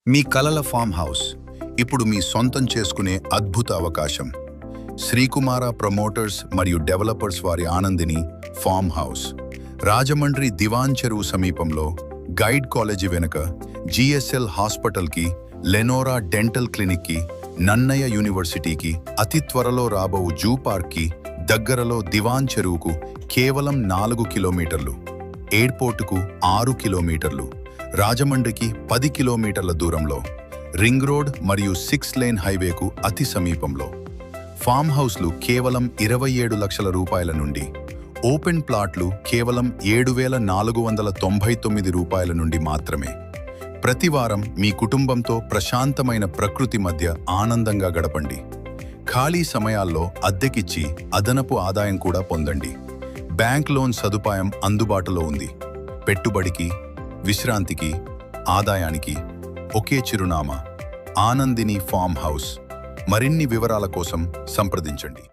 మీ కలల farm house ఇప్పుడు మీ సొంతం చేసుకునే అద్భుత అవకాశం. శ్రీకుమార ప్రమోటర్స్ మరియు డెవలపర్స్ వారి ఆనందిని ఫామ్ హౌస్ రాజమండ్రి దివాన్ చెరువు సమీపంలో గైడ్ కాలేజీ వెనుక జిఎస్ఎల్ హాస్పిటల్కి, లెనోరా డెంటల్ క్లినిక్కి, నన్నయ్య యూనివర్సిటీకి, అతి త్వరలో రాబోవు జూ పార్క్కి దగ్గరలో దివాన్ చెరువుకు కేవలం 4 కిలోమీటర్లు, ఎయిర్పోర్టుకు 6 కిలోమీటర్లు, రాజమండ్రికి 10 కిలోమీటర్ల దూరంలో, రింగ్ రోడ్ మరియు 6 లేన్ హైవేకు అతి సమీపంలో. ఫామ్ హౌస్లు కేవలం 27 లక్షల రూపాయల నుండి, ఓపెన్ ప్లాట్లు కేవలం 7,499 రూపాయల నుండి మాత్రమే. ప్రతివారం మీ కుటుంబంతో ప్రశాంతమైన ప్రకృతి మధ్య ఆనందంగా గడపండి. ఖాళీ సమయాల్లో అద్దెకిచ్చి అదనపు ఆదాయం కూడా పొందండి. బ్యాంక్ లోన్ సదుపాయం అందుబాటులో ఉంది. పెట్టుబడికి, విశ్రాంతికి, ఆదాయానికి ఒకే చిరునామా, ఆనందిని ఫామ్ హౌస్. మరిన్ని వివరాల కోసం సంప్రదించండి.